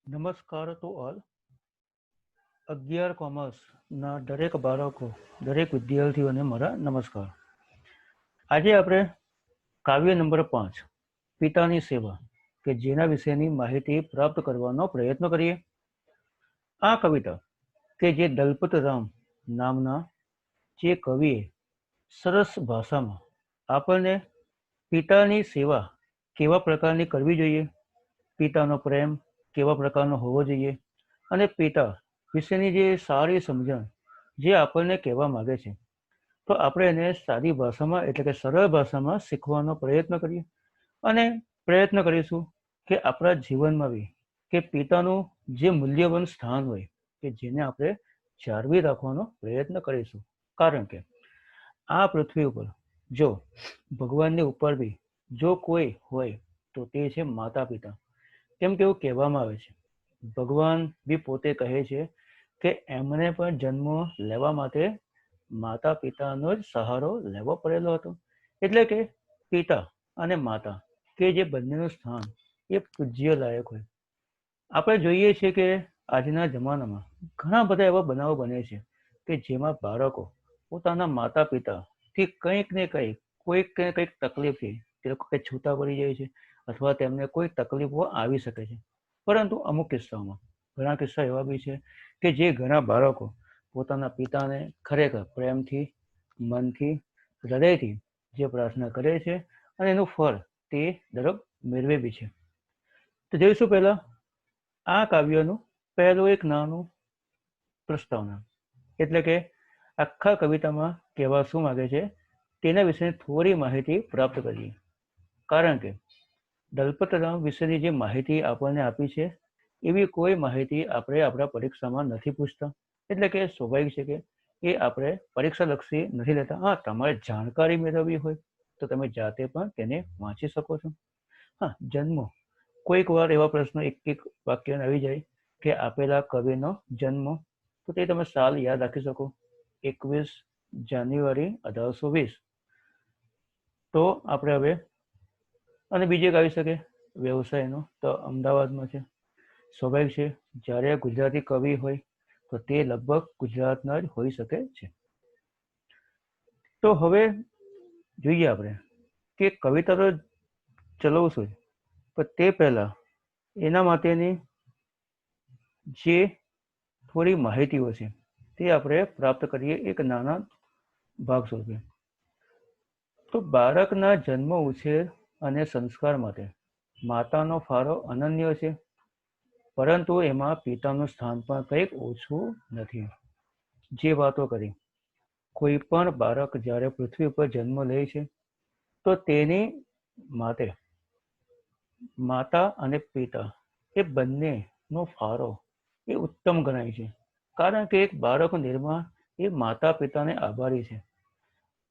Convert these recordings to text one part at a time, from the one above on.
નમસ્કાર to all. 11 કોમર્સના દરેક બાળકો, દરેક વિદ્યાર્થીઓને મારા નમસ્કાર. આજે આપણે કાવ્ય નંબર 5 પિતાની સેવા કે જેના વિશેની માહિતી પ્રાપ્ત કરવાનો પ્રયત્ન કરીએ. આ કવિતા કે જે દલપત રામ નામના જે કવિએ સરસ ભાષામાં આપણને પિતાની સેવા કેવા પ્રકારની કરવી જોઈએ, પિતાનો પ્રેમ કેવા પ્રકારનો હોવો જોઈએ અને પિતા વિશેની જે સારી સમજણ જે આપણને કહેવા માગે છે, તો આપણે એને સાદી ભાષામાં એટલે કે સરળ ભાષામાં શીખવાનો પ્રયત્ન કરીએ અને પ્રયત્ન કરીશું કે આપણા જીવનમાં બી કે પિતાનું જે મૂલ્યવાન સ્થાન હોય કે જેને આપણે જાળવી રાખવાનો પ્રયત્ન કરીશું. કારણ કે આ પૃથ્વી ઉપર જો ભગવાનની ઉપર બી જો કોઈ હોય તો તે છે માતા પિતા. કેમ કે એવું કહેવામાં આવે છે, ભગવાન બી પોતે કહે છે કે એમને પણ જન્મ લેવા માટે માતા પિતાનો જ સહારો લેવો પડેલો હતો. એટલે કે પિતા અને માતા કે જે બંનેનું સ્થાન એ પૂજ્ય લાયક હોય. આપણે જોઈએ છીએ કે આજના જમાનામાં ઘણા બધા એવા બનાવો બને છે કે જેમાં બાળકો પોતાના માતા પિતાથી કંઈક ને કંઈક કોઈક ને કંઈક તકલીફથી તે લોકો કંઈક છૂટા પડી જાય છે અથવા તેમને કોઈ તકલીફો આવી શકે છે. પરંતુ અમુક કિસ્સાઓમાં ઘણા કિસ્સા એવા બી છે કે જે ઘણા બાળકો પોતાના પિતાને ખરેખર પ્રેમથી, મનથી, હૃદયથી જે પ્રાર્થના કરે છે અને એનું ફળ તે દરેક મેળવે બી છે. તો જોઈશું પહેલા આ કાવ્યનું પહેલું એક નાનું પ્રસ્તાવના, એટલે કે આખા કવિતામાં કહેવા શું માગે છે તેના વિશે થોડી માહિતી પ્રાપ્ત કરીએ. કારણ કે દલપતરામ વિશેની જે માહિતી આપણને આપી છે એવી કોઈ માહિતી આપણે આપણા પરીક્ષામાં નથી પૂછતા. એટલે કે સ્વાભાવિક છે કે એ આપણે પરીક્ષાલક્ષી નથી લેતા. હા, તમારે જાણકારી મેળવવી હોય તો તમે જાતે પણ તેને વાંચી શકો છો. હા, જન્મ કોઈક વાર એવા પ્રશ્નો એક એક વાક્ય આવી જાય કે આપેલા કવિનો જન્મ, તો તે તમે સાલ યાદ રાખી શકો, 21 જાન્યુઆરી 1820. તો આપણે હવે અને બીજે આવી શકે વ્યવસાયનો તો અમદાવાદમાં છે. સ્વાભાવિક છે, જ્યારે ગુજરાતી કવિ હોય તો તે લગભગ ગુજરાતના જ હોઈ શકે છે. તો હવે જોઈએ આપણે કે કવિતા તો ચલાવશું જ, પણ તે પહેલા એના માટેની જે થોડી માહિતીઓ છે તે આપણે પ્રાપ્ત કરીએ એક નાના ભાગ સ્વરૂપે. તો બાળકના જન્મ, ઉછેર અને સંસ્કાર માટે માતાનો ફાળો અનન્ય છે, પરંતુ એમાં પિતાનું સ્થાન પણ કંઈક ઓછું નથી. જે વાતો કરી, કોઈ પણ બાળક જ્યારે પૃથ્વી પર જન્મ લે છે તો તેની માટે માતા અને પિતા એ બંનેનો ફાળો એ ઉત્તમ ગણાય છે. કારણ કે એક બાળકનું નિર્માણ એ માતા પિતાને આભારી છે.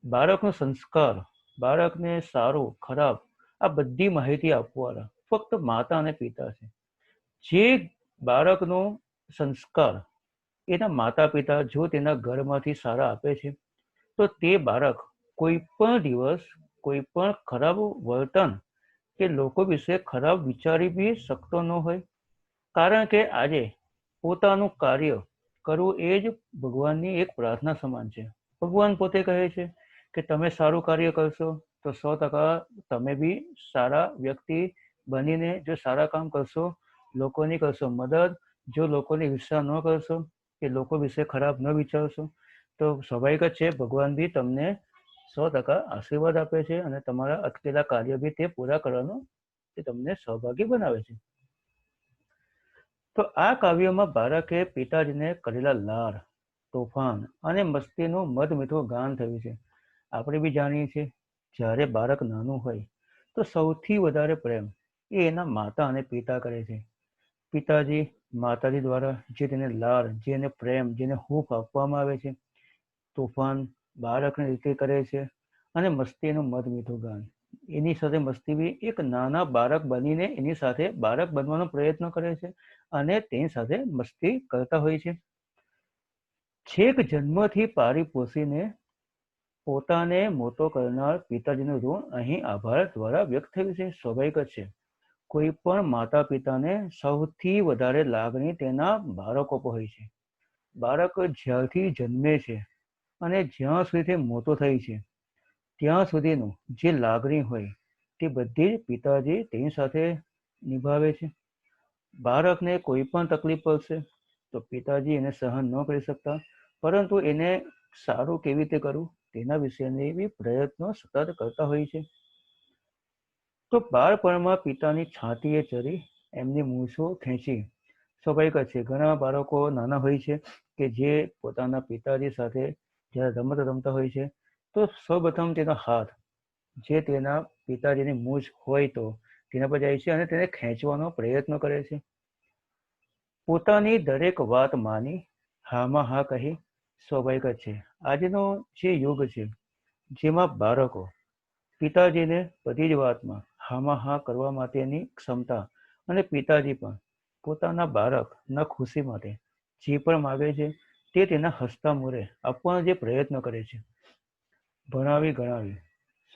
બાળકનો સંસ્કાર, બાળકને સારું ખરાબ આ બધી માહિતી આપવાવાળા ફક્ત માતા અને પિતા છે. જે બાળકનો સંસ્કાર એના માતા પિતા જો તેના ઘરમાંથી સારા આપે છે તો તે બાળક કોઈ પણ દિવસ કોઈ પણ ખરાબ વર્તન કે લોકો વિશે ખરાબ વિચારી બી શકતો ન હોય. કારણ કે આજે પોતાનું કાર્ય કરવું એ જ ભગવાનની એક પ્રાર્થના સમાન છે. ભગવાન પોતે કહે છે કે તમે સારું કાર્ય કરશો તો 100% તમે બી સારા વ્યક્તિ બનીને જો સારા કામ કરશો, લોકોની કરશો મદદ, જો લોકોની ઈર્ષા ન કરશો કે લોકો વિશે ખરાબ ન વિચારશો તો સ્વાભાવિક જ છે ભગવાન બી તમને 100% આશીર્વાદ આપે છે અને તમારા અટકેલા કાર્ય બી તે પૂરા કરવાનો તે તમને સહભાગી બનાવે છે. તો આ કાવ્યમાં બાળકે પિતાજીને કરેલા લાડ, તોફાન અને મસ્તીનું મધ મીઠું ગાન થયું છે. આપણે બી જાણીએ છીએ જ્યારે બાળક નાનું હોય તો સૌથી વધારે પ્રેમ એ એના માતા અને પિતા કરે છે. પિતાજી માતાજી દ્વારા જે તેને લાડ, જેને પ્રેમ, જેને હૂંફ આપવામાં આવે છે, તોફાન બાળકને રીતે કરે છે અને મસ્તીનું મધ મીઠું ગાન, એની સાથે મસ્તી બી એક નાના બાળક બનીને એની સાથે બાળક બનવાનો પ્રયત્ન કરે છે અને તેની સાથે મસ્તી કરતા હોય છે. છેક જન્મથી પાળી પોષીને પોતાને મોટો કરનાર પિતાજીનું ઋણ અહીં આભાર દ્વારા વ્યક્ત થયું છે. સ્વાભાવિક જ છે, કોઈ પણ માતા પિતાને સૌથી વધારે લાગણી તેના બાળકો પર હોય છે. બાળક જ્યારથી જન્મે છે અને જ્યાં સુધી મોટો થાય છે ત્યાં સુધીનું જે લાગણી હોય તે બધી જ પિતાજી તેની સાથે નિભાવે છે. બાળકને કોઈ પણ તકલીફ પડશે તો પિતાજી એને સહન ન કરી શકતા, પરંતુ એને સારું કેવી રીતે કરવું તેના વિશેની બી પ્રયત્નો સતત કરતા હોય છે. તો બાળપણમાં પિતાની છાતીએ ચડી એમની મૂછો ખેંચી સ્વાભાવિક જ છે. ઘણા બાળકો નાના હોય છે કે જે પોતાના પિતાજી સાથે જ્યારે રમત રમતા હોય છે તો સૌપ્રથમ તેનો હાથ જે તેના પિતાજીની મૂછ હોય તો તેના પર જાય છે અને તેને ખેંચવાનો પ્રયત્ન કરે છે. પોતાની દરેક વાત માની હામાં હા કહી સ્વાભાવિક જ છે. આજનો જે યુગ છે જેમાં બાળકો પિતાજીને બધી જ વાતમાં હામાં હા કરવા માટેની ક્ષમતા અને પિતાજી પણ પોતાના બાળકના ખુશી માટે જે પણ માગે છે તે તેના હસતા મોઢે આપવાનો જે પ્રયત્ન કરે છે. ભણાવી ગણાવી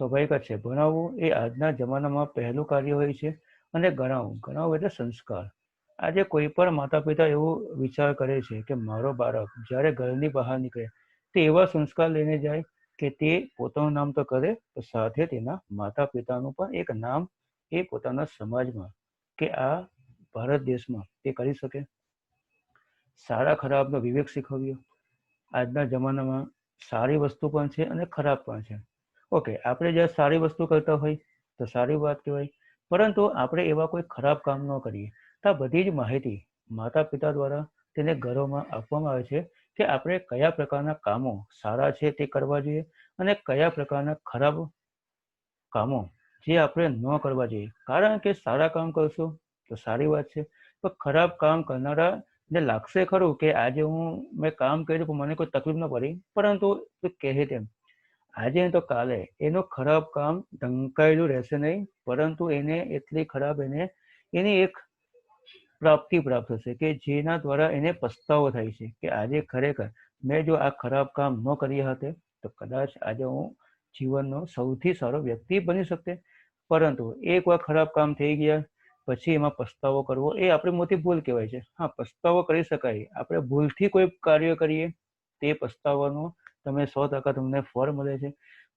સ્વાભાવિક જ છે. ભણાવવું એ આજના જમાનામાં પહેલું કાર્ય હોય છે અને ગણાવવું એટલે સંસ્કાર. આજે કોઈ પણ માતા પિતા એવો વિચાર કરે છે કે મારો બાળક જ્યારે ઘરની બહાર નીકળે તે એવા સંસ્કાર લઈને જાય કે તે પોતાનું નામ તો કરે તો સાથે તેના માતા પિતાનું પણ એક નામ એ પોતાના સમાજમાં કે આ ભારત દેશમાં તે કરી શકે. સારા ખરાબનો વિવેક શીખવ્યો. આજના જમાનામાં સારી વસ્તુ પણ છે અને ખરાબ પણ છે. ઓકે, આપણે જ્યારે સારી વસ્તુ કરતા હોય તો સારી વાત કહેવાય, પરંતુ આપણે એવા કોઈ ખરાબ કામ ન કરીએ. તો આ બધી જ માહિતી માતા પિતા દ્વારા તેને ઘરોમાં આપવામાં આવે છે કે આપણે કયા પ્રકારના કામો સારા છે તે કરવા જોઈએ અને કયા પ્રકારના ખરાબ કામો જે આપણે ન કરવા જોઈએ. કારણ કે સારા કામ કરશું તો સારી વાત છે, પણ ખરાબ કામ કરનારાને લાગશે ખરું કે આજે મેં કામ કર્યું પણ મને કોઈ તકલીફ ન પડી, પરંતુ કહે તેમ આજે તો કાલે એનું ખરાબ કામ ઢંકાયેલું રહેશે નહીં, પરંતુ એને એટલી ખરાબ એની એક પ્રાપ્તિ પ્રાપ્ત થશે કે જેના દ્વારા એને પસ્તાવો થાય છે કે આજે ખરેખર મેં જો આ ખરાબ કામ ન કર્યા હતા તો કદાચ આજે હું જીવનનો સૌથી સારો વ્યક્તિ બની શકતે. પરંતુ એકવાર ખરાબ કામ થઈ ગયા પછી એમાં પસ્તાવો કરવો એ આપણી મોટી ભૂલ કહેવાય છે. હા, પસ્તાવો કરી શકાય. આપણે ભૂલથી કોઈ કાર્ય કરીએ તે પસ્તાવાનો તમને 100% તમને ફળ મળે છે,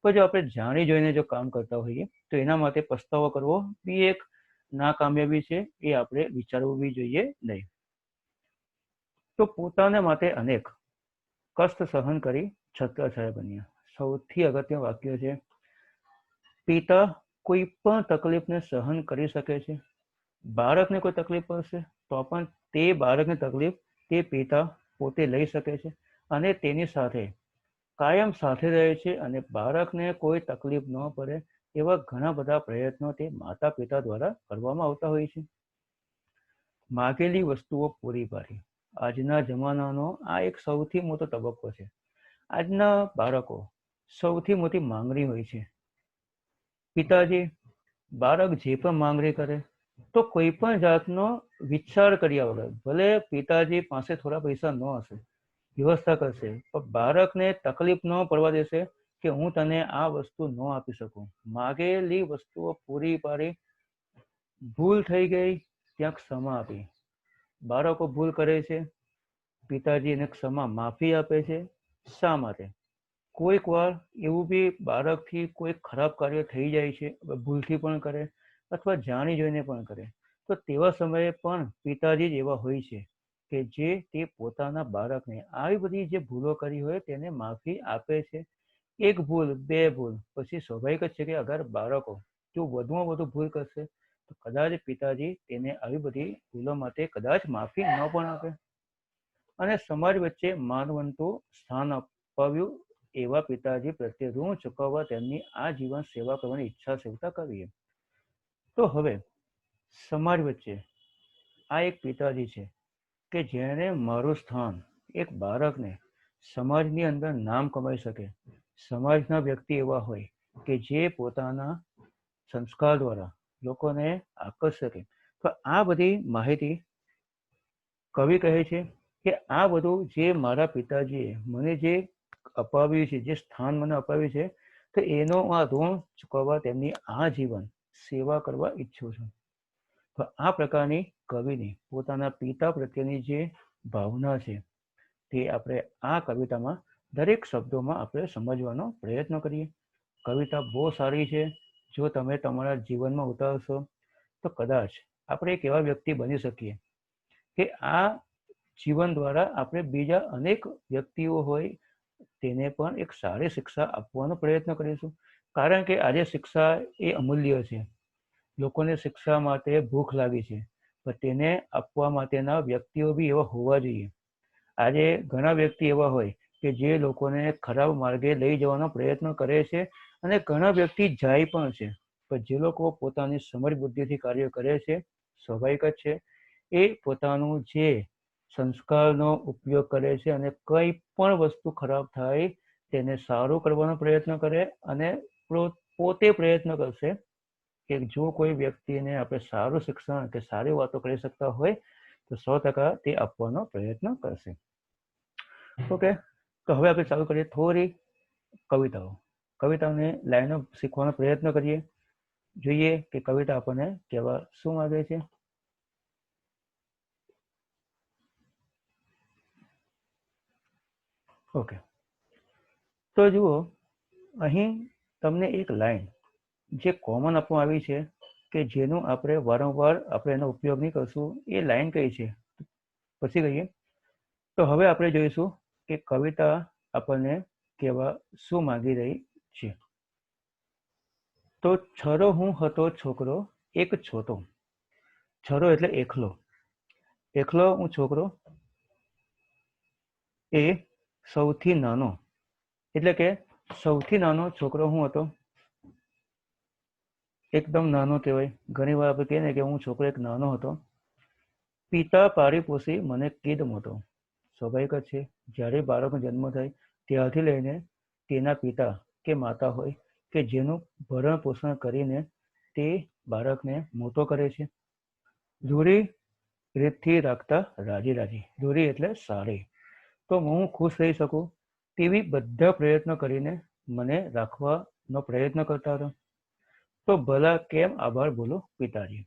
પણ જો આપણે જાણી જોઈને જો કામ કરતા હોઈએ તો એના માટે પસ્તાવો કરવો એ એક નાકામયાબી છે, એ આપણે વિચારવું બી જોઈએ નહીં. તો પોતાને માટે અનેક કષ્ટ સહન કરી છત્રછાયા બન્યા. સૌથી અગત્યનું વાક્ય છે, પિતા કોઈ પણ તકલીફને સહન કરી શકે છે. બાળકને કોઈ તકલીફ પડશે તો પણ તે બાળકની તકલીફ તે પિતા પોતે લઈ શકે છે અને તેની સાથે કાયમ સાથે રહે છે અને બાળકને કોઈ તકલીફ ન પડે એવા ઘણા બધા પ્રયત્નો તે માતા પિતા દ્વારા કરવામાં આવતા હોય છે. માગેલી વસ્તુઓ પૂરી પાડી. આજના જમાનાનો આ એક સૌથી મોટો તબક્કો છે. આજના બાળકો સૌથી મોટી માંગણી હોય છે. પિતાજી બાળક જે પણ માંગણી કરે તો કોઈ પણ જાતનો વિચાર કર્યા વગર, ભલે પિતાજી પાસે થોડા પૈસા ન હશે, વ્યવસ્થા કરશે, પણ બાળકને તકલીફ ન પડવા દેશે કે હું તને આ વસ્તુ ન આપી શકું. માગેલી વસ્તુઓ પૂરી પાડી. ભૂલ થઈ ગઈ ત્યાં ક્ષમા આપી. બાળકો ભૂલ કરે છે, પિતાજી એને ક્ષમા માફી આપે છે. શા માટે? કોઈક વાર એવું બી બાળકથી કોઈ ખરાબ કાર્ય થઈ જાય છે, ભૂલથી પણ કરે અથવા જાણી જોઈને પણ કરે, તો તેવા સમયે પણ પિતાજી જ એવા હોય છે કે જે તે પોતાના બાળકને આવી બધી જે ભૂલો કરી હોય તેને માફી આપે છે. એક ભૂલ, બે ભૂલ, પછી સ્વાભાવિક જ છે કે અગર બાળકો જો વધુમાં વધુ ભૂલ કરશે તો કદાચ પિતાજી તેને આવી બધી ભૂલો માટે કદાચ માફી ન પણ આપે. અને સમાજ વચ્ચે માનવંતું સ્થાન અપાવ્યું એવા પિતાજી પ્રત્યે ઋણ ચૂકવવા તેમની આજીવન સેવા કરવાની ઈચ્છા સેવતા કરીએ. તો હવે સમાજ વચ્ચે આ એક પિતાજી છે કે જેણે મારું સ્થાન એક બાળકને સમાજની અંદર નામ કમાઈ શકે. સમાજના વ્યક્તિ એવા હોય કે જે પોતાના સંસ્કાર દ્વારા લોકોને આકર્ષી શકે. તો આ બધી માહિતી કવિ કહે છે કે આ બધું જે મારા પિતાજીએ મને જે અપાવ્યું છે, જે સ્થાન મને અપાવ્યું છે, તો એનો આ ઋણ ચૂકવવા તેમની આજીવન સેવા કરવા ઈચ્છું છું. તો આ પ્રકારની કવિની પોતાના પિતા પ્રત્યેની જે ભાવના છે તે આપણે આ કવિતામાં દરેક શબ્દોમાં આપણે સમજવાનો પ્રયત્ન કરીએ. કવિતા બહુ સારી છે. જો તમે તમારા જીવનમાં ઉતારશો તો કદાચ આપણે એક એવા વ્યક્તિ બની શકીએ કે આ જીવન દ્વારા આપણે બીજા અનેક વ્યક્તિઓ હોય તેને પણ એક સારી શિક્ષા આપવાનો પ્રયત્ન કરીશું. કારણ કે આજે શિક્ષા એ અમૂલ્ય છે. લોકોને શિક્ષા માટે ભૂખ લાગી છે, પણ તેને આપવા માટેના વ્યક્તિઓ બી એવા હોવા જોઈએ. આજે ઘણા વ્યક્તિ એવા હોય કે જે લોકોને ખરાબ માર્ગે લઈ જવાનો પ્રયત્ન કરે છે અને ઘણા વ્યક્તિ જાય પણ છે. પણ જે લોકો પોતાની સમજ બુદ્ધિથી કાર્ય કરે છે, સ્વાભાવિક જ છે, એ પોતાનું જે સંસ્કારનો ઉપયોગ કરે છે અને કંઈ પણ વસ્તુ ખરાબ થાય તેને સારું કરવાનો પ્રયત્ન કરે અને પોતે પ્રયત્ન કરશે કે જો કોઈ વ્યક્તિને આપણે સારું શિક્ષણ કે સારી વાતો કરી શકતા હોય તો 100% તે આપવાનો પ્રયત્ન કરશે. ઓકે, તો હવે આપણે ચાલુ કરીએ થોડી કવિતાઓને લાઈનો શીખવાનો પ્રયત્ન કરીએ. જોઈએ કે કવિતા આપણને કહેવા શું માંગે છે. ઓકે, તો જુઓ, અહીં તમને એક લાઈન જે કોમન આપવામાં આવી છે કે જેનું આપણે વારંવાર આપણે એનો ઉપયોગ નહીં કરશું, એ લાઈન કઈ છે પછી કહીએ. તો હવે આપણે જોઈશું કે કવિતા આપણને કહેવા શું માંગી રહી છે. તો છરો હું હતો છોકરો એક છોટો. છરો એટલે એકલો. એકલો હું છોકરો, એ સૌથી નાનો, એટલે કે સૌથી નાનો છોકરો હું હતો. એકદમ નાનો કહેવાય. ઘણી વાર આપણે કહીએ ને કે હું છોકરો એક નાનો હતો. પિતા પાળી પોષી મને કીધ મોટો. સ્વાભાવિક જ છે, જ્યારે બાળકનો જન્મ થાય ત્યારથી લઈને તેના પિતા કે માતા હોય કે જેનું ભરણ પોષણ કરીને તે બાળકને મોટો કરે છે. દૂરી રીતથી રાખતા રાજી રાજી. દૂરી એટલે સારી. તો હું ખુશ રહી શકું તેવી બધા પ્રયત્નો કરીને મને રાખવાનો પ્રયત્ન કરતા હતા. તો ભલા કેમ આભાર બોલો પિતાજી.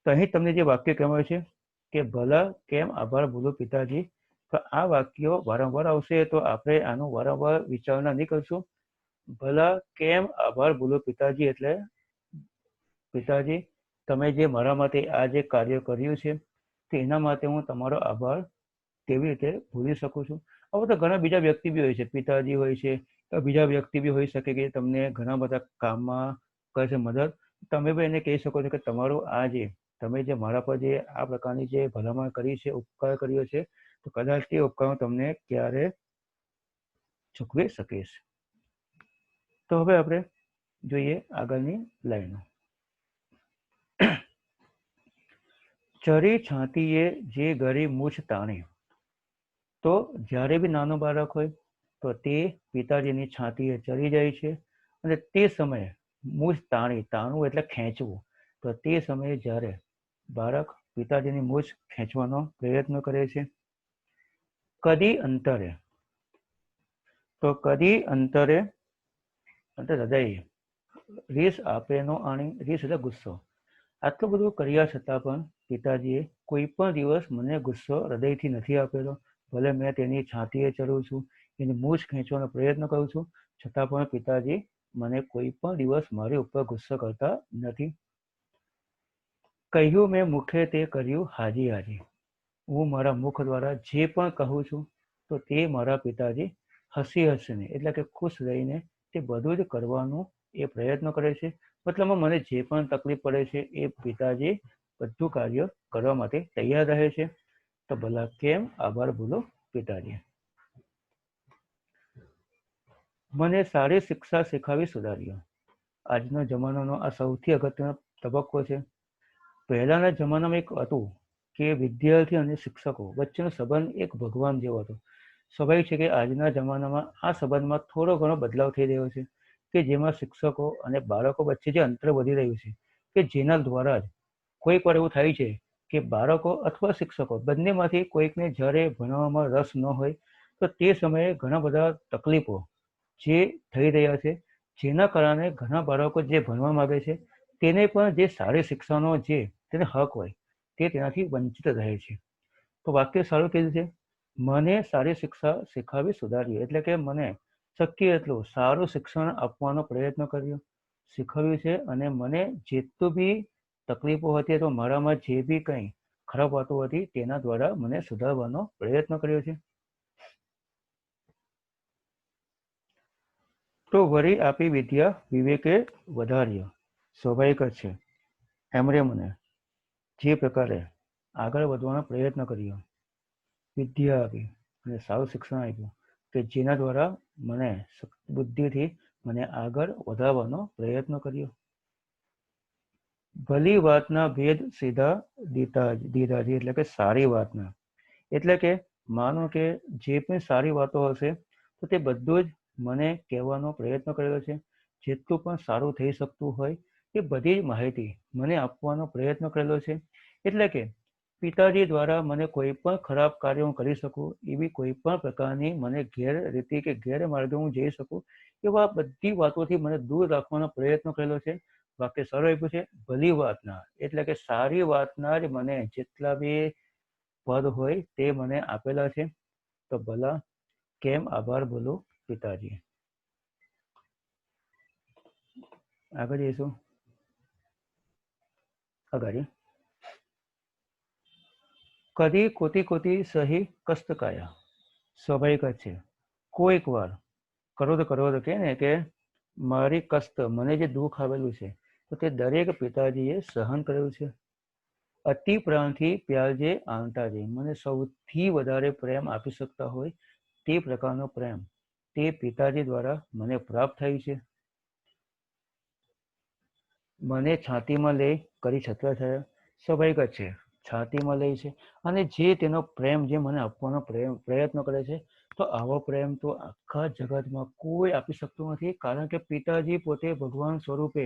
તો અહીં તમને જે વાક્ય કહેવાય છે કે ભલા કેમ આભાર બોલો પિતાજી, તો આ વાક્યો વારંવાર આવશે તો આપણે આનો વારંવાર વિચારણા નહીં કરશું. ભલા કેમ આભાર બોલો પિતાજી એટલે પિતાજી તમે જે મારા માટે આ જે કાર્ય કર્યું છે તો એના માટે હું તમારો આભાર કેવી રીતે ભૂલી શકું છું. હવે તો ઘણા બીજા વ્યક્તિ બી હોય છે, પિતાજી હોય છે, તો બીજા વ્યક્તિ બી હોઈ શકે કે તમને ઘણા બધા કામમાં કરે છે મદદ. તમે બી એને કહી શકો છો કે તમારું આ જે તમે જે મારા પર જે આ પ્રકારની જે ભલામણ કરી છે, ઉપકાર કર્યો છે, તો કદાચ તે ઉપકાર તમને ક્યારે ચૂકવી શકીશ. તો હવે આપણે જોઈએ આગળની લાઈનો. ચરી છાંટીએ જે ગરી મૂછ તાણી. તો જ્યારે બી નાનો બાળક હોય તો તે પિતાજીની છાતીએ ચરી જાય છે અને તે સમયે મૂછ તાણી, તાણવું એટલે ખેંચવું, તો તે સમયે જ્યારે બાળક પિતાજીની મૂછ ખેંચવાનો પ્રયત્ન કરે છે. કદી અંતરે, તો કદી અંતરે એટલે હૃદય રીસ આપે નો આણી. રીસ એટલે ગુસ્સો. આટલું બધું કર્યા છતાં પણ પિતાજીએ કોઈ પણ દિવસ મને ગુસ્સો હૃદયથી નથી આપેલો. ભલે મેં તેની છાતીએ ચડું છું, એની મૂછ ખેંચવાનો પ્રયત્ન કરું છું, છતાં પણ પિતાજી મને કોઈ પણ દિવસ મારી ઉપર ગુસ્સો કરતા નથી. કહ્યું મેં મુખે તે કર્યું હાજી હાજી. હું મારા મુખ દ્વારા જે પણ કહું છું તો તે મારા પિતાજી હસી હસીને એટલે કે ખુશ રહીને તે બધું જ કરવાનું એ પ્રયત્ન કરે છે. મતલબમાં મને જે પણ તકલીફ પડે છે એ પિતાજી બધું કાર્ય કરવા માટે તૈયાર રહે છે. તો ભલા કેમ આભાર બોલો પિતાજી. મને સારી શિક્ષા શીખવી સુધાર્યો. આજના જમાનાનો આ સૌથી અગત્યનો તબક્કો છે. પહેલાના જમાનામાં એક હતું કે વિદ્યાર્થી અને શિક્ષકો વચ્ચેનો સંબંધ એક ભગવાન જેવો હતો. સ્વાભાવિક છે કે આજના જમાનામાં આ સંબંધમાં થોડો ઘણો બદલાવ થઈ રહ્યો છે કે જેમાં શિક્ષકો અને બાળકો વચ્ચે જે અંતર વધી રહ્યું છે કે જેના દ્વારા જ કોઈક વાર એવું થાય છે કે બાળકો અથવા શિક્ષકો બંનેમાંથી કોઈકને જ્યારે ભણવામાં રસ ન હોય તો તે સમયે ઘણા બધા તકલીફો જે થઈ રહ્યા છે, જેના કારણે ઘણા બાળકો જે ભણવા માંગે છે તેને પણ જે સારી શિક્ષાનો જે તેને હક હોય તે તેનાથી વંચિત રહે છે. તો વાક્ય સારું કીધું છે, મને સારી શિક્ષા શીખવી સુધારી, એટલે કે મને શક્ય એટલું સારું શિક્ષણ આપવાનો પ્રયત્ન કર્યો, શીખવ્યું છે, અને મને જેટલું બી તકલીફો હતી અથવા મારામાં જે બી કંઈ ખરાબ વાતો હતી તેના દ્વારા મને સુધારવાનો પ્રયત્ન કર્યો છે. તો વળી આપી વિદ્યા વિવેકે વધાર્યો, સ્વાભાવિક જ છે. એમણે મને જે પ્રકારે આગળ વધવાનો પ્રયત્ન કર્યો, વિદ્યા આપી અને સારું શિક્ષણ આપ્યું કે જેના દ્વારા મને બુદ્ધિથી મને આગળ વધારવાનો પ્રયત્ન કર્યો. ભલી વાતના ભેદ સીધા દીધાજી, એટલે કે સારી વાતના, એટલે કે માનો કે જે પણ સારી વાતો હશે તો તે બધું જ મને કહેવાનો પ્રયત્ન કરેલો છે. જેટલું પણ સારું થઈ શકતું હોય એ બધી જ માહિતી મને આપવાનો પ્રયત્ન કરેલો છે. એટલે કે પિતાજી દ્વારા મને કોઈ પણ ખરાબ કાર્ય હું કરી શકું, એવી કોઈ પણ પ્રકારની મને ગેરરીતિ કે ગેરમાર્ગે હું જઈ શકું, એવા બધી વાતોથી મને દૂર રાખવાનો પ્રયત્ન કરેલો છે. વાક્ય સારું આપ્યું છે, ભલી વાતના, એટલે કે સારી વાતના જ મને જેટલા બી પદ હોય તે મને આપેલા છે. તો ભલા કેમ આભાર બોલો પિતાજી. આગળ જઈશું. આગળ કદી કોતી કોતી સહી કષ્ટકાયા, સ્વાભાવિક જ છે. કોઈક વાર કરો તો કે ને કે મારી કષ્ટ, મને જે દુઃખ આવેલું છે તો તે દરેક પિતાજીએ સહન કરેલું છે. અતિ પ્રાણથી પ્યારજે આંતાજી, મને સૌથી વધારે પ્રેમ આપી શકતા હોય તે પ્રકારનો પ્રેમ તે પિતાજી દ્વારા મને પ્રાપ્ત થયું છે. મને છાતીમાં લઈ કરી છત્ર થયા, સ્વાભાવિક જ છે. છાતીમાં લે છે અને જે તેનો પ્રેમ જે મને આપવાનો પ્રયત્ન કરે છે, તો આવો પ્રેમ તો આખા જગતમાં કોઈ આપી શકતું નથી. કારણ કે પિતાજી પોતે ભગવાન સ્વરૂપે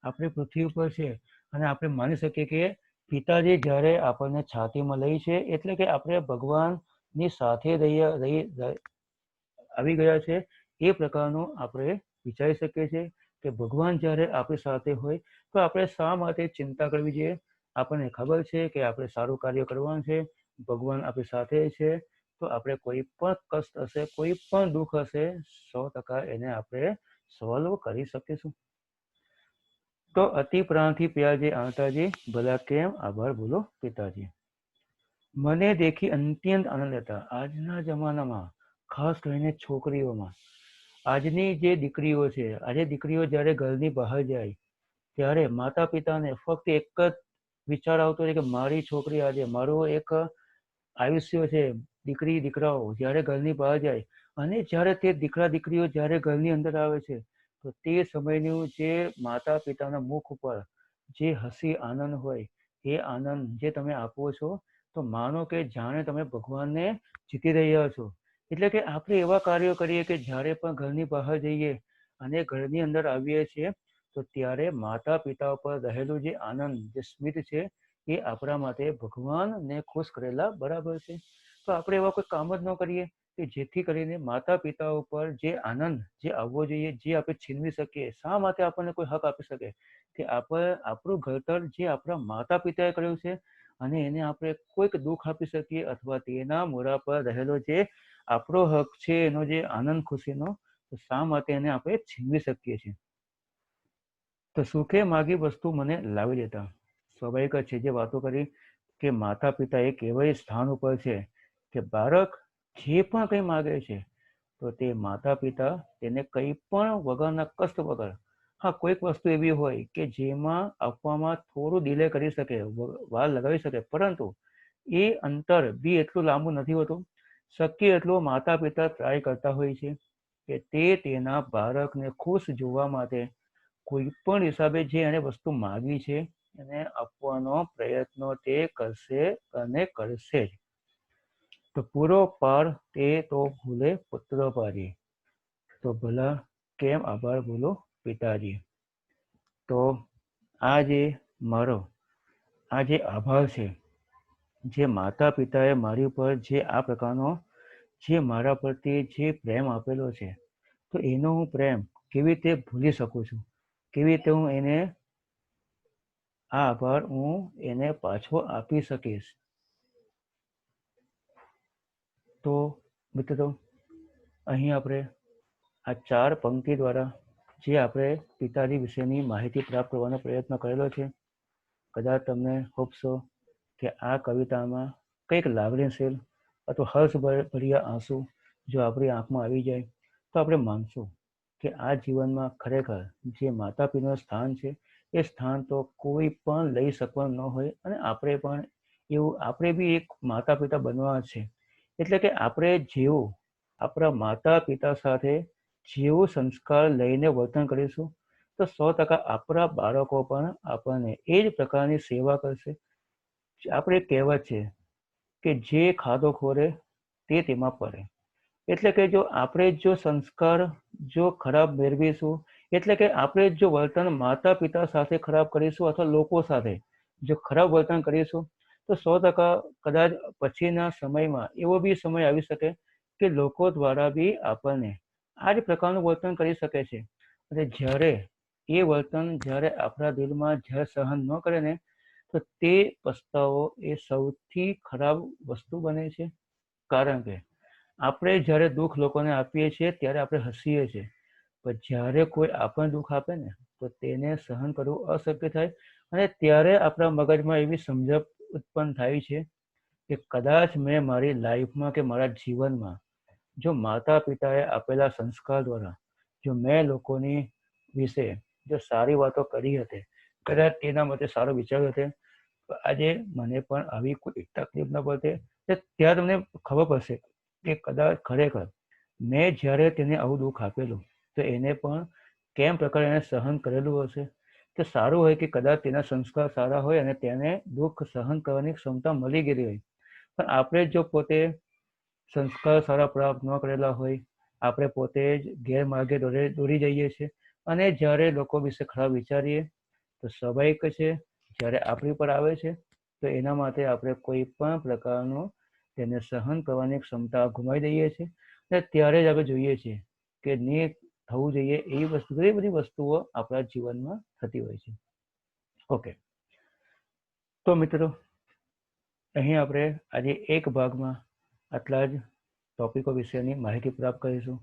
આપણી પૃથ્વી ઉપર છે અને આપણે માની શકીએ કે પિતાજી જ્યારે આપણને છાતીમાં લે છે એટલે કે આપણે ભગવાનની સાથે આવી ગયા છે. એ પ્રકારનું આપણે વિચારી શકીએ છીએ કે ભગવાન જ્યારે આપણી સાથે હોય તો આપણે શા માટે ચિંતા કરવી જોઈએ. આપણને ખબર છે કે આપણે સારું કાર્ય કરવાનું છે, ભગવાન આપણી સાથે છે, તો આપણે કોઈ પણ કષ્ટ હશે, કોઈ પણ દુઃખ હશે, 100% એને આપણે સોલ્વ કરી શકીશું. તો અતિ પ્રાણથી પ્યારજે આંતાજી, ભલા કેમ આભાર બોલો પિતાજી. મને દેખી અત્યંત આનંદ હતા. આજના જમાનામાં ખાસ કરીને છોકરીઓમાં, આજની જે દીકરીઓ છે, આજે દીકરીઓ જ્યારે ઘરની બહાર જાય ત્યારે માતા પિતાને ફક્ત એક જ વિચાર આવતો હોય કે મારી છોકરી આજે મારું એક આયુષ્ય છે. દીકરી દીકરાઓ જ્યારે ઘરની બહાર જાય અને જ્યારે તે દીકરા દીકરીઓ જ્યારે ઘરની અંદર આવે છે તો તે સમયનું જે માતા પિતાના મુખ ઉપર જે હસી આનંદ હોય, એ આનંદ જે તમે આપો છો તો માનો કે જાણે તમે ભગવાનને જીતી રહ્યા છો. એટલે કે આપણે એવા કાર્યો કરીએ કે જ્યારે પણ ઘરની બહાર જઈએ અને ઘરની અંદર આવીએ છીએ તો ત્યારે માતા પિતા ઉપર રહેલું જે આનંદ, જે સ્મિત છે, એ આપણા માટે ભગવાનને ખુશ કરેલા બરાબર છે. તો આપણે એવા કોઈ કામ જ ન કરીએ કે જેથી કરીને માતા પિતા ઉપર જે આનંદ જે આવવો જોઈએ, જે આપણે છીનવી શકીએ. શા માટે આપણને કોઈ હક આપી શકે કે આપણે આપણું ઘડતર જે આપણા માતા પિતાએ કર્યું છે અને એને આપણે કોઈક દુઃખ આપી શકીએ અથવા તેના મોઢા પર રહેલો જે આપણો હક છે, એનો જે આનંદ ખુશીનો, તો શા માટે એને આપણે છીનવી શકીએ છીએ. તો સુખે માગી વસ્તુ મને લાવી દેતા, સ્વાભાવિક જ છે. જે વાતો કરી કે માતા પિતા એક એવા સ્થાન ઉપર છે કે બાળક જે પણ કંઈ માગે છે તો તે માતા પિતા તેને કંઈ પણ વગરના કષ્ટ વગર, હા કોઈક વસ્તુ એવી હોય કે જેમાં આપવામાં થોડું ડિલે કરી શકે, વાર લગાવી શકે, પરંતુ એ અંતર બી એટલું લાંબુ નથી હોતું. શક્ય એટલું માતા પિતા ટ્રાય કરતા હોય છે કે તે તેના બાળકને ખુશ જોવા માટે કોઈ પણ હિસાબે જે એને વસ્તુ માગી છે એને આપવાનો પ્રયત્ન તે કરશે અને કરશે જ. તો પૂરો પાર તે તો ભૂલે પુત્ર પારી, તો ભલા કેમ આભાર બોલો પિતાજી. તો આ જે મારો આ જે આભાર છે, જે માતા પિતાએ મારી ઉપર જે આ પ્રકારનો જે મારા પ્રત્યે જે પ્રેમ આપેલો છે, તો એનો હું પ્રેમ કેવી રીતે ભૂલી શકું છું, કેવી રીતે હું એને આ આભાર હું એને પાછો આપી શકીશ. તો મિત્રો, અહીં આપણે આ 4 પંક્તિ દ્વારા જે આપણે પિતાજી વિશેની માહિતી પ્રાપ્ત કરવાનો પ્રયત્ન કરેલો છે. કદાચ તમને હોપશો કે આ કવિતામાં કંઈક લાગણીશીલ અથવા હર્ષભર્યા આંસુ જો આપણી આંખમાં આવી જાય તો આપણે માનશું કે આ જીવનમાં ખરેખર જે માતા પિતાનું સ્થાન છે એ સ્થાન તો કોઈ પણ લઈ શકવાનું ન હોય, અને આપણે બી એક માતા પિતા બનવા છે. એટલે કે આપણે જેવું આપણા માતા પિતા સાથે જેવું સંસ્કાર લઈને વર્તન કરીશું તો 100% આપણા બાળકો પણ આપણને એ જ પ્રકારની સેવા કરશે. આપણે કહેવત છે કે જે ખાધો ખોરે તે તેમાં પડે. એટલે કે જો આપણે જો સંસ્કાર જો ખરાબ મેળવીશું, એટલે કે આપણે જો વર્તન માતા પિતા સાથે ખરાબ કરીશું અથવા લોકો સાથે જો ખરાબ વર્તન કરીશું તો 100% કદાચ પછીના સમયમાં એવો બી સમય આવી શકે કે લોકો દ્વારા બી આપણને આ જ પ્રકારનું વર્તન કરી શકે છે. અને જ્યારે એ વર્તન જ્યારે આપણા દિલમાં જ્યારે સહન ન કરે ને તો તે પસ્તાવો એ સૌથી ખરાબ વસ્તુ બને છે. કારણ કે આપણે જ્યારે દુઃખ લોકોને આપીએ છીએ ત્યારે આપણે હસીએ છીએ, પણ જ્યારે કોઈ આપણને દુઃખ આપે ને તો તેને સહન કરવું અશક્ય થાય. અને ત્યારે આપણા મગજમાં એવી સમજણ ઉત્પન્ન થાય છે કે કદાચ મેં મારી લાઈફમાં કે મારા જીવનમાં જો માતા પિતાએ આપેલા સંસ્કાર દ્વારા જો મેં લોકોની વિશે જો સારી વાતો કરી હતી, કદાચ તેના માટે સારો વિચાર્યો હતો, તો આજે મને પણ આવી કોઈ તકલીફ ન પડતે. ત્યારે તમને ખબર પડશે કે કદાચ ખરેખર મેં જ્યારે તેને આવું દુઃખ આપેલું તો એને પણ કેમ પ્રકારે એને સહન કરેલું હશે. તો સારું હોય કે કદાચ તેના સંસ્કાર સારા હોય અને તેને દુઃખ સહન કરવાની ક્ષમતા મળી ગયેલી હોય. પણ આપણે જો પોતે સંસ્કાર સારા પ્રાપ્ત ન કરેલા હોય, આપણે પોતે જ ગેરમાર્ગે દોરી જઈએ છીએ અને જ્યારે લોકો વિશે ખરાબ વિચારીએ તો સ્વાભાવિક છે જ્યારે આપણી પર આવે છે તો એના માટે આપણે કોઈ પણ પ્રકારનું તેને સહન કરવાની ક્ષમતા ગુમાવી દઈએ છીએ. અને ત્યારે જ આપણે જોઈએ છીએ કે ને થવું જોઈએ એવી ઘણી બધી વસ્તુઓ આપણા જીવનમાં થતી હોય છે. ઓકે, તો મિત્રો, અહીં આપણે આજે એક ભાગમાં આટલા જ ટોપિકો વિશેની માહિતી પ્રાપ્ત કરીશું.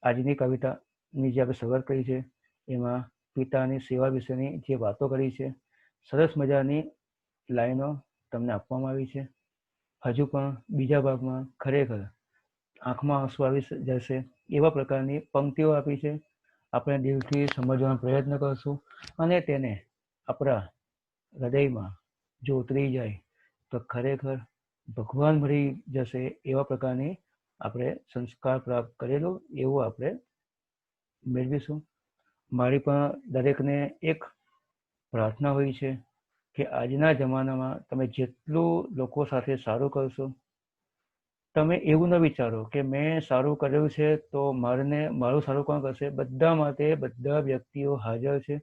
આજની કવિતાની જે આપણે શરૂઆત કરી છે એમાં પિતાની સેવા વિશેની જે વાતો કરી છે, સરસ મજાની લાઈનો તમને આપવામાં આવી છે. હજુ પણ બીજા ભાગમાં ખરેખર આંખમાં આંસુ આવી જશે એવા પ્રકારની પંક્તિઓ આપી છે. આપણે દિલથી સમજવાનો પ્રયત્ન કરશું અને તેને આપણા હૃદયમાં જો ઉતરી જાય તો ખરેખર ભગવાન મળી જશે એવા પ્રકારની આપણે સંસ્કાર પ્રાપ્ત કરેલો એવું આપણે મેળવીશું. મારી પણ દરેકને એક પ્રાર્થના હોય છે કે આજના જમાનામાં તમે જેટલું લોકો સાથે સારું કરશો, તમે એવું ન વિચારો કે મેં સારું કર્યું છે તો મારું સારું કોણ કરશે. બધા માટે બધા વ્યક્તિઓ હાજર છે.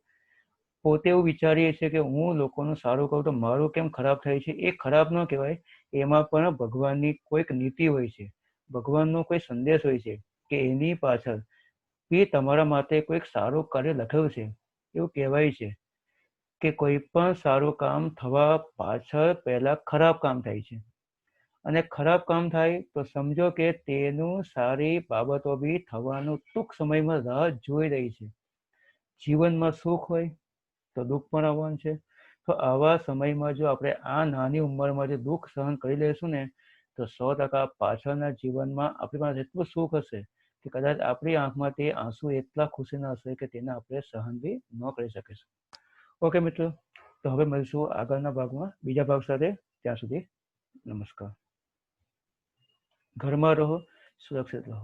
પોતે એવું વિચારીએ છીએ કે હું લોકોનું સારું કરું તો મારું કેમ ખરાબ થાય છે. એ ખરાબ ન કહેવાય, એમાં પણ ભગવાનની કોઈક નીતિ હોય છે, ભગવાનનો કોઈ સંદેશ હોય છે કે એની પાછળ એ તમારા માટે કોઈક સારું કાર્ય લખેલું છે. એવું કહેવાય છે કે કોઈ પણ સારું કામ થવા પાછળ પહેલા ખરાબ કામ થાય છે, અને ખરાબ કામ થાય તો સમજો કે તેનું સારી બાબતો બી થવાનું ટૂંક સમયમાં રાહ જોઈ રહી છે. જીવનમાં સુખ હોય તો દુઃખ પણ આવવાનું છે. તો આવા સમયમાં જો આપણે આ નાની ઉંમરમાં જે દુઃખ સહન કરી લઈશું ને તો 100% પાછળના જીવનમાં આપણી પાસે એટલું સુખ હશે કે કદાચ આપણી આંખમાં તે આંસુ એટલા ખુશીના હશે કે તેને આપણે સહન બી ન કરી શકીશું. ઓકે મિત્રો, તો હવે મળીશું આગળના ભાગમાં બીજા ભાગ સાથે. ત્યાં સુધી નમસ્કાર. ઘરમાં રહો, સુરક્ષિત રહો.